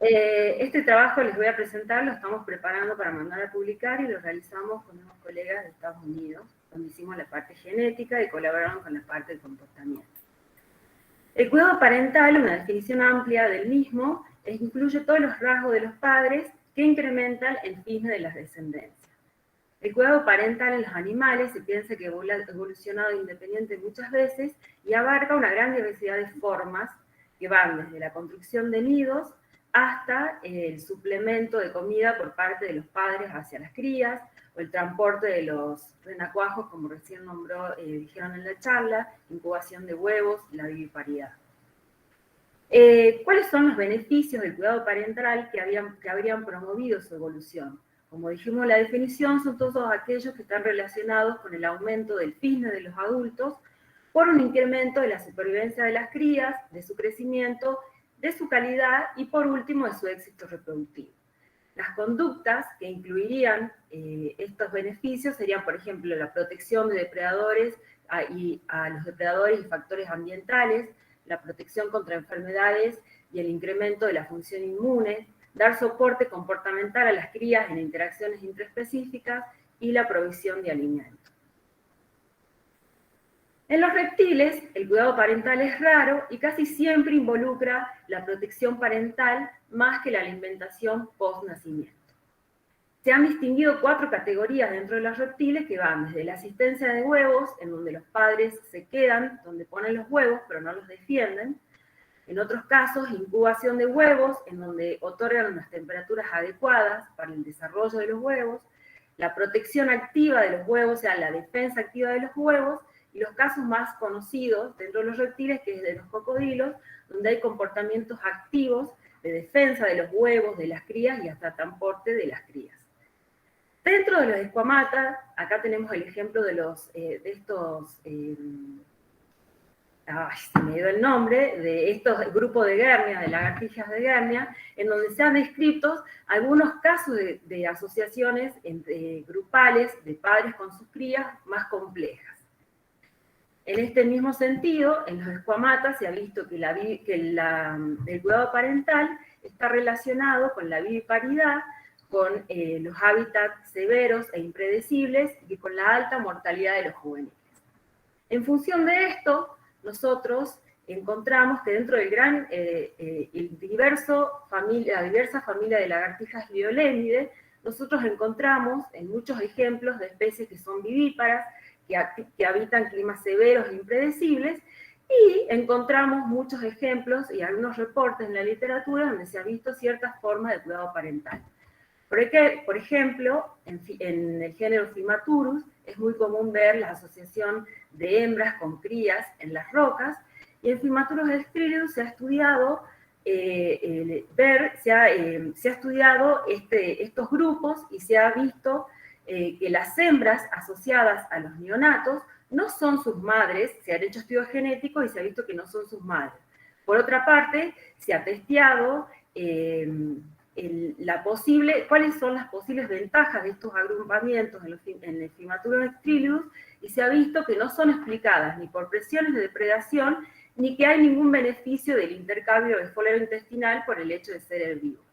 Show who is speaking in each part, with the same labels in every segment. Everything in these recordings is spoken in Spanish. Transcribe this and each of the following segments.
Speaker 1: Este trabajo les voy a presentar, lo estamos preparando para mandar a publicar y lo realizamos con unos colegas de Estados Unidos, donde hicimos la parte genética y colaboramos con la parte del comportamiento. El cuidado parental, una definición amplia del mismo, incluye todos los rasgos de los padres que incrementan el fin de la descendencia. El cuidado parental en los animales se piensa que ha evolucionado independiente muchas veces y abarca una gran diversidad de formas que van desde la construcción de nidos hasta el suplemento de comida por parte de los padres hacia las crías, o el transporte de los renacuajos, como recién dijeron en la charla, incubación de huevos, la viviparidad. ¿Cuáles son los beneficios del cuidado parental que habrían promovido su evolución? Como dijimos en la definición, son todos aquellos que están relacionados con el aumento del fitness de los adultos por un incremento de la supervivencia de las crías, de su crecimiento, de su calidad y por último de su éxito reproductivo. Las conductas que incluirían estos beneficios serían, por ejemplo, la protección de depredadores a los depredadores y factores ambientales, la protección contra enfermedades y el incremento de la función inmune, dar soporte comportamental a las crías en interacciones intraespecíficas y la provisión de alimento. En los reptiles, el cuidado parental es raro y casi siempre involucra la protección parental más que la alimentación post-nacimiento. Se han distinguido 4 categorías dentro de los reptiles que van desde la asistencia de huevos, en donde los padres se quedan donde ponen los huevos, pero no los defienden. En otros casos, incubación de huevos, en donde otorgan unas temperaturas adecuadas para el desarrollo de los huevos. La protección activa de los huevos, o sea, la defensa activa de los huevos, y los casos más conocidos dentro de los reptiles, que es de los cocodrilos, donde hay comportamientos activos de defensa de los huevos, de las crías y hasta transporte de las crías. Dentro de los esquamata, acá tenemos el ejemplo de estos, se me dio el nombre, de estos grupos de Guernia, de lagartijas de Guernia, en donde se han descrito algunos casos de asociaciones grupales de padres con sus crías más complejas. En este mismo sentido, en los esquamatas se ha visto que el cuidado parental está relacionado con la viviparidad, con los hábitats severos e impredecibles y con la alta mortalidad de los juveniles. En función de esto, nosotros encontramos que dentro del la diversa familia de lagartijas Liolénides, nosotros encontramos en muchos ejemplos de especies que son vivíparas, que habitan climas severos e impredecibles, y encontramos muchos ejemplos y algunos reportes en la literatura donde se ha visto ciertas formas de cuidado parental. Por ejemplo, en el género Fimaturus es muy común ver la asociación de hembras con crías en las rocas, y en Fimaturus stridens se ha estudiado estos grupos y se ha visto que las hembras asociadas a los neonatos no son sus madres, se han hecho estudios genéticos y se ha visto que no son sus madres. Por otra parte, se ha testeado cuáles son las posibles ventajas de estos agrupamientos en el Fimaturus stridens, y se ha visto que no son explicadas ni por presiones de depredación, ni que hay ningún beneficio del intercambio esfólero-intestinal por el hecho de ser herbívoros.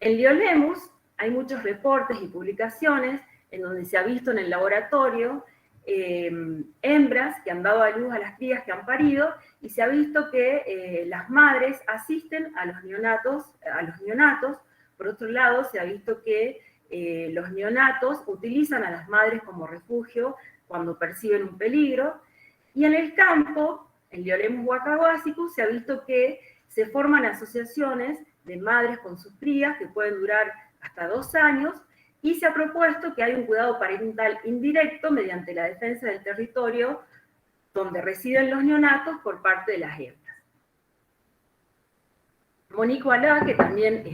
Speaker 1: En Liolemus hay muchos reportes y publicaciones en donde se ha visto en el laboratorio hembras que han dado a luz a las crías que han parido, y se ha visto que las madres asisten a los neonatos. Por otro lado, se ha visto que los neonatos utilizan a las madres como refugio cuando perciben un peligro, y en el campo, en Liolemus wakahuasicus, se ha visto que se forman asociaciones de madres con sus crías que pueden durar hasta 2 años, y se ha propuesto que hay un cuidado parental indirecto mediante la defensa del territorio donde residen los neonatos por parte de las hembras. Monique Wallah, que también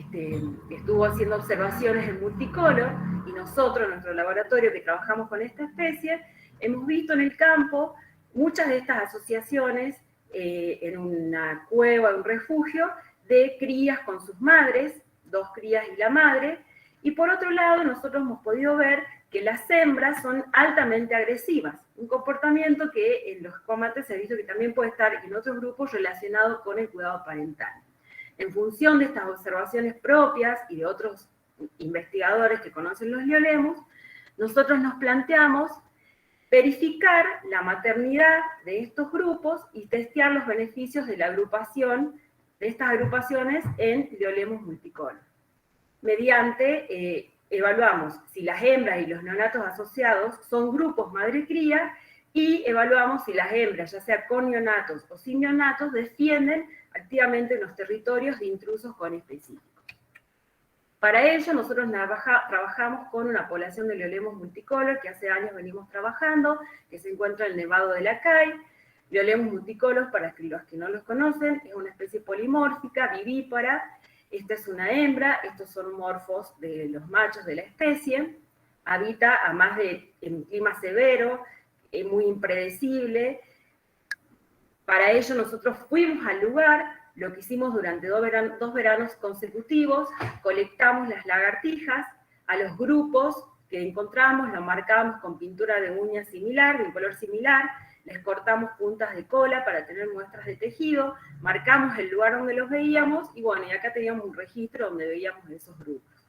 Speaker 1: estuvo haciendo observaciones en multicolor, y nosotros, en nuestro laboratorio que trabajamos con esta especie, hemos visto en el campo muchas de estas asociaciones en una cueva, un refugio, de crías con sus madres, 2 crías y la madre, y por otro lado nosotros hemos podido ver que las hembras son altamente agresivas, un comportamiento que en los esquamates se ha visto que también puede estar en otros grupos relacionados con el cuidado parental. En función de estas observaciones propias y de otros investigadores que conocen los Liolemos, nosotros nos planteamos verificar la maternidad de estos grupos y testear los beneficios de la agrupación, de estas agrupaciones en Liolemos multicolor. Mediante, evaluamos si las hembras y los neonatos asociados son grupos madre-cría y evaluamos si las hembras, ya sea con neonatos o sin neonatos, defienden activamente los territorios de intrusos conespecíficos. Para ello, nosotros trabajamos con una población de Liolemos multicolor que hace años venimos trabajando, que se encuentra en el Nevado de la Cay. Liolemos multicolor, para los que no los conocen, es una especie polimórfica, vivípara. Esta es una hembra, estos son morfos de los machos de la especie. Habita en clima severo, muy impredecible. Para ello nosotros fuimos al lugar. Lo que hicimos durante dos veranos consecutivos, colectamos las lagartijas, a los grupos que encontramos, los marcábamos con pintura de uña similar, de un color similar, les cortamos puntas de cola para tener muestras de tejido, marcamos el lugar donde los veíamos, y bueno, y acá teníamos un registro donde veíamos esos grupos.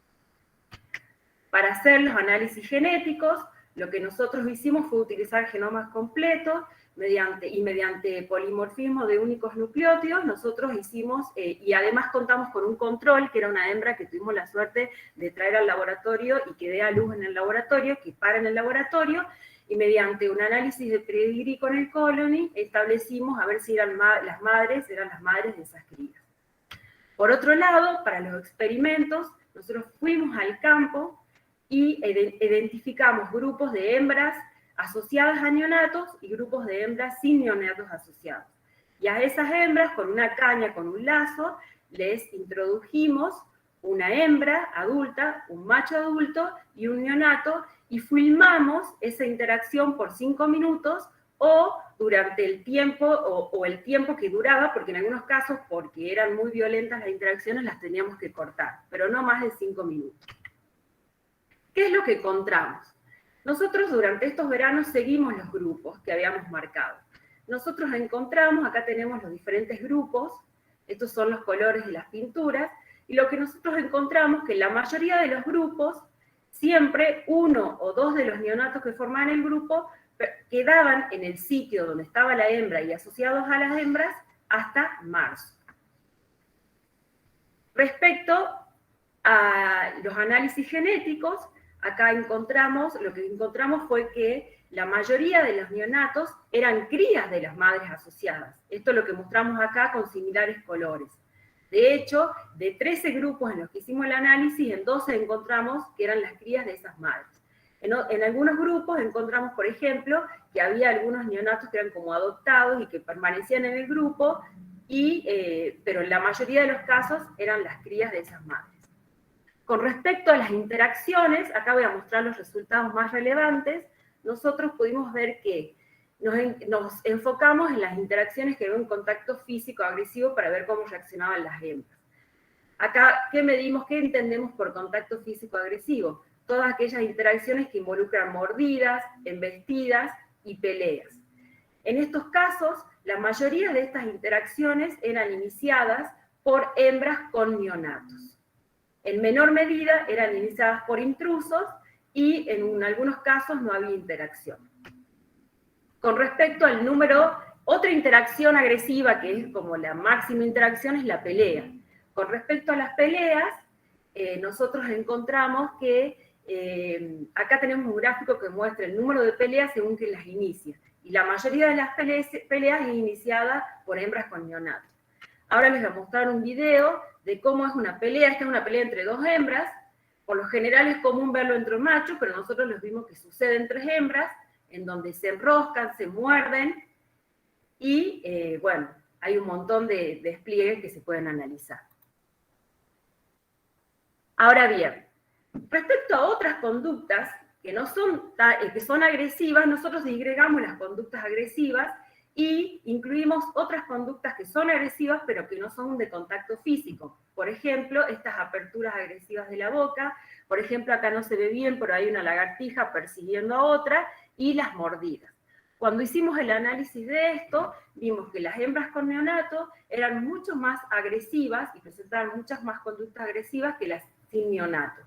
Speaker 1: Para hacer los análisis genéticos, lo que nosotros hicimos fue utilizar genomas completos, mediante polimorfismo de únicos nucleótidos, nosotros hicimos, y además contamos con un control, que era una hembra que tuvimos la suerte de traer al laboratorio y que dé a luz en el laboratorio, que para en el laboratorio, y mediante un análisis de pedigrí con el colony, establecimos a ver si eran las madres de esas crías. Por otro lado, para los experimentos, nosotros fuimos al campo y identificamos grupos de hembras asociadas a neonatos y grupos de hembras sin neonatos asociados. Y a esas hembras, con una caña, con un lazo, les introdujimos una hembra adulta, un macho adulto y un neonato, y filmamos esa interacción por 5 minutos o durante el tiempo, o el tiempo que duraba, porque en algunos casos, porque eran muy violentas las interacciones, las teníamos que cortar, pero no más de 5 minutos. ¿Qué es lo que encontramos? Nosotros durante estos veranos seguimos los grupos que habíamos marcado. Nosotros encontramos, acá tenemos los diferentes grupos, estos son los colores de las pinturas, y lo que nosotros encontramos que en la mayoría de los grupos, siempre uno o dos de los neonatos que formaban el grupo quedaban en el sitio donde estaba la hembra y asociados a las hembras hasta marzo. Respecto a los análisis genéticos, acá lo que encontramos fue que la mayoría de los neonatos eran crías de las madres asociadas. Esto es lo que mostramos acá con similares colores. De hecho, de 13 grupos en los que hicimos el análisis, en 12 encontramos que eran las crías de esas madres. En algunos grupos encontramos, por ejemplo, que había algunos neonatos que eran como adoptados y que permanecían en el grupo, pero en la mayoría de los casos eran las crías de esas madres. Con respecto a las interacciones, acá voy a mostrar los resultados más relevantes. Nosotros pudimos ver que nos enfocamos en las interacciones que había un contacto físico agresivo para ver cómo reaccionaban las hembras. Acá, ¿qué medimos? ¿Qué entendemos por contacto físico agresivo? Todas aquellas interacciones que involucran mordidas, embestidas y peleas. En estos casos, la mayoría de estas interacciones eran iniciadas por hembras con neonatos. En menor medida eran iniciadas por intrusos y en algunos casos no había interacción. Con respecto al número, otra interacción agresiva que es como la máxima interacción es la pelea. Con respecto a las peleas, nosotros encontramos que acá tenemos un gráfico que muestra el número de peleas según que las inicia. Y la mayoría de las peleas es iniciada por hembras con neonatos. Ahora les voy a mostrar un video de cómo es una pelea. Esta es una pelea entre dos hembras. Por lo general es común verlo entre machos, pero nosotros los vimos que sucede entre hembras, en donde se enroscan, se muerden, y bueno, hay un montón de despliegues que se pueden analizar. Ahora bien, respecto a otras conductas que son agresivas, nosotros disgregamos las conductas agresivas y incluimos otras conductas que son agresivas pero que no son de contacto físico. Por ejemplo, estas aperturas agresivas de la boca, por ejemplo, acá no se ve bien, pero hay una lagartija persiguiendo a otra, y las mordidas. Cuando hicimos el análisis de esto, vimos que las hembras con neonato eran mucho más agresivas y presentaban muchas más conductas agresivas que las sin neonato.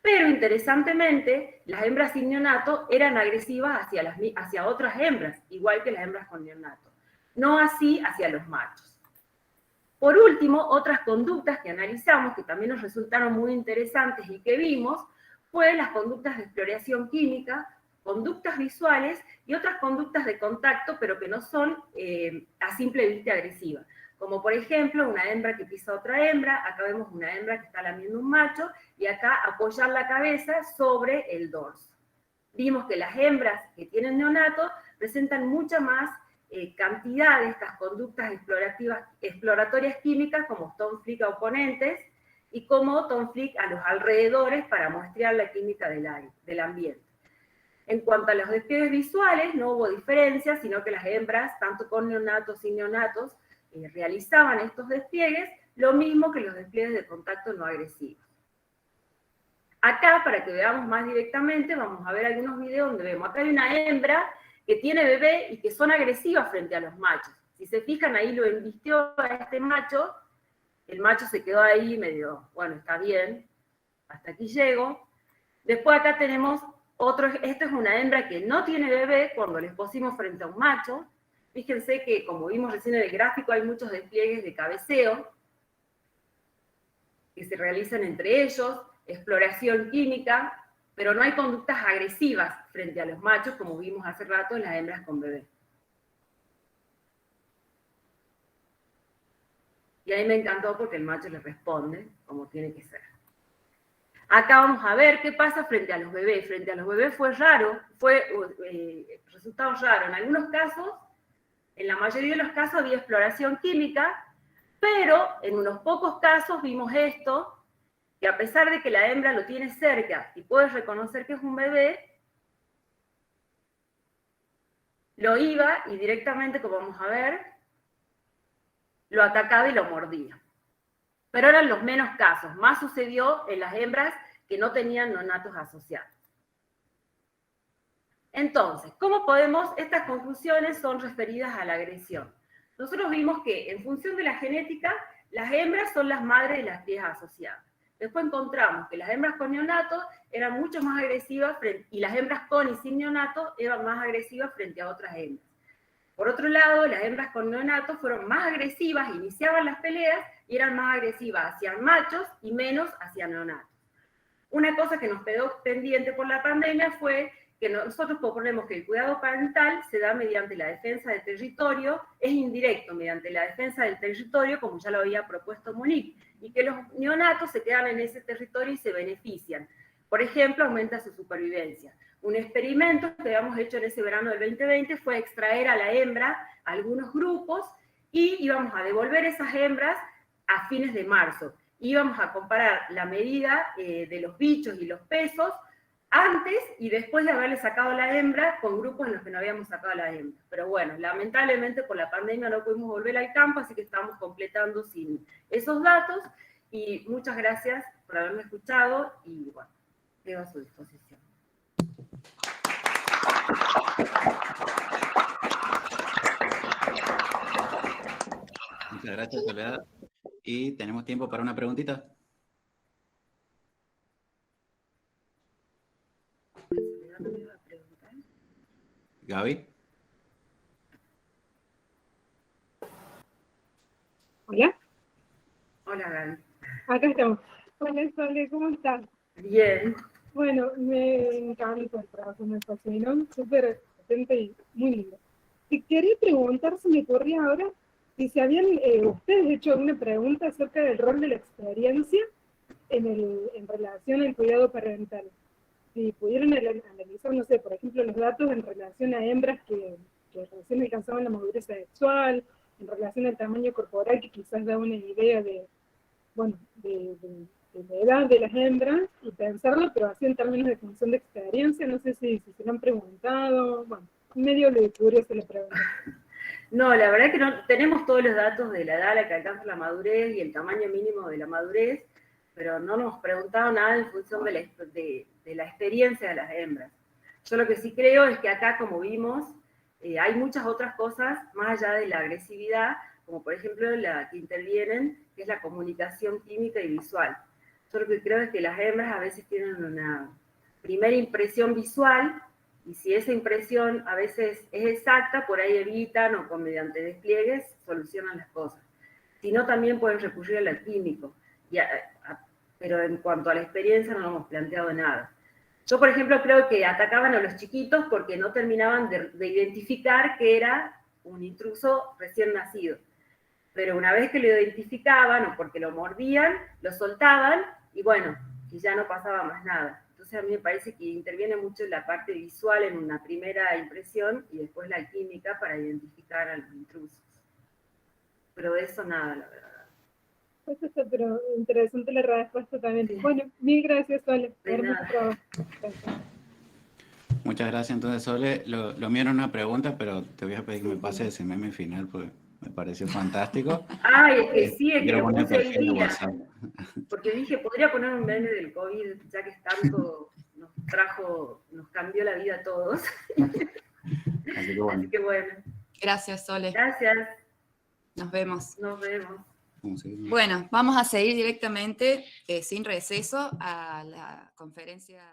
Speaker 1: Pero interesantemente, las hembras sin neonato eran agresivas hacia otras hembras, igual que las hembras con neonato, no así hacia los machos. Por último, otras conductas que analizamos, que también nos resultaron muy interesantes y que vimos, fue las conductas de exploración química, conductas visuales y otras conductas de contacto, pero que no son a simple vista agresivas. Como por ejemplo, una hembra que pisa a otra hembra, acá vemos una hembra que está lamiendo un macho, y acá apoyar la cabeza sobre el dorso. Vimos que las hembras que tienen neonato presentan mucha más cantidad de estas conductas exploratorias químicas como Tom Flick a oponentes y como Tom Flick a los alrededores para muestrear la química del ambiente. En cuanto a los despliegues visuales, no hubo diferencia, sino que las hembras, tanto con neonatos y neonatos, realizaban estos despliegues, lo mismo que los despliegues de contacto no agresivos. Acá, para que veamos más directamente, vamos a ver algunos videos donde vemos, acá hay una hembra que tiene bebé y que son agresivas frente a los machos. Si se fijan, ahí lo embistió a este macho, el macho se quedó ahí medio, bueno, está bien, hasta aquí llego. Después acá tenemos otro, esta es una hembra que no tiene bebé cuando les pusimos frente a un macho. Fíjense que, como vimos recién en el gráfico, hay muchos despliegues de cabeceo que se realizan entre ellos, exploración química, pero no hay conductas agresivas frente a los machos, como vimos hace rato en las hembras con bebé. Y ahí me encantó porque el macho le responde como tiene que ser. Acá vamos a ver qué pasa frente a los bebés. Frente a los bebés fue raro, resultado raro. En algunos casos, en la mayoría de los casos había exploración química, pero en unos pocos casos vimos esto, que a pesar de que la hembra lo tiene cerca y puede reconocer que es un bebé, lo iba y directamente, como vamos a ver, lo atacaba y lo mordía. Pero eran los menos casos, más sucedió en las hembras que no tenían neonatos asociados. Entonces, ¿cómo podemos? Estas conclusiones son referidas a la agresión. Nosotros vimos que en función de la genética, las hembras son las madres de las crías asociadas. Después encontramos que las hembras con neonato eran mucho más agresivas y las hembras con y sin neonato eran más agresivas frente a otras hembras. Por otro lado, las hembras con neonato fueron más agresivas, iniciaban las peleas y eran más agresivas hacia machos y menos hacia neonatos. Una cosa que nos quedó pendiente por la pandemia fue que nosotros proponemos que el cuidado parental se da mediante la defensa del territorio, es indirecto, mediante la defensa del territorio, como ya lo había propuesto Monique, y que los neonatos se quedan en ese territorio y se benefician. Por ejemplo, aumenta su supervivencia. Un experimento que habíamos hecho en ese verano del 2020 fue extraer a la hembra a algunos grupos y íbamos a devolver esas hembras a fines de marzo. Íbamos a comparar la medida de los bichos y los pesos antes y después de haberle sacado a la hembra con grupos en los que no habíamos sacado a la hembra. Pero bueno, lamentablemente por la pandemia no pudimos volver al campo, así que estamos completando sin esos datos. Y muchas gracias por haberme escuchado y bueno, quedo a su disposición.
Speaker 2: Muchas gracias, Soledad. Y tenemos tiempo para una preguntita. Gaby.
Speaker 3: Hola.
Speaker 1: Hola, Gaby.
Speaker 3: Acá estamos. Hola, Sole, ¿cómo estás?
Speaker 1: Bien.
Speaker 3: Bueno, me encanta el trabajo, me fascinó, súper potente y muy lindo. Y quería preguntar, se me ocurría ahora, si se habían ustedes hecho alguna pregunta acerca del rol de la experiencia en relación al cuidado parental. Si pudieran analizar, no sé, por ejemplo, los datos en relación a hembras que recién alcanzaban la madurez sexual, en relación al tamaño corporal, que quizás da una idea de, bueno, de la edad de las hembras, y pensarlo, pero así en términos de función de experiencia, no sé si se lo han preguntado, bueno, medio de curioso le pregunto.
Speaker 1: No, la verdad que no tenemos todos los datos de la edad a la que alcanza la madurez y el tamaño mínimo de la madurez, pero no nos preguntado nada en función de la experiencia de las hembras. Yo lo que sí creo es que acá, como vimos, hay muchas otras cosas más allá de la agresividad, como por ejemplo la que intervienen, que es la comunicación química y visual. Yo lo que creo es que las hembras a veces tienen una primera impresión visual, y si esa impresión a veces es exacta, por ahí evitan o mediante despliegues solucionan las cosas. Si no, también pueden recurrir al químico. Pero en cuanto a la experiencia no hemos planteado nada. Yo, por ejemplo, creo que atacaban a los chiquitos porque no terminaban de identificar que era un intruso recién nacido. Pero una vez que lo identificaban o porque lo mordían, lo soltaban y bueno, y ya no pasaba más nada. Entonces a mí me parece que interviene mucho la parte visual en una primera impresión y después la química para identificar a los intrusos. Pero de eso nada, la verdad.
Speaker 3: Pues está, pero interesante la respuesta también.
Speaker 1: Sí.
Speaker 3: Bueno, mil gracias, Sole.
Speaker 1: De
Speaker 3: Hermoso
Speaker 1: nada.
Speaker 3: trabajo. Gracias.
Speaker 2: Muchas gracias, entonces, Sole. Lo mío era una pregunta, pero te voy a pedir que me
Speaker 1: Sí,
Speaker 2: pase ese meme final, porque me pareció fantástico.
Speaker 1: Ay, es que sí, es que
Speaker 2: Quiero
Speaker 1: lo
Speaker 2: poner
Speaker 1: puse el
Speaker 2: perfil de
Speaker 1: día.
Speaker 2: WhatsApp.
Speaker 1: Porque dije, podría poner un meme del COVID, ya que tanto nos cambió la vida a todos.
Speaker 2: Así que bueno.
Speaker 1: Así que bueno.
Speaker 4: Gracias, Sole.
Speaker 1: Gracias.
Speaker 4: Nos vemos.
Speaker 1: Nos vemos.
Speaker 4: Bueno, vamos a seguir directamente, sin receso, a la conferencia.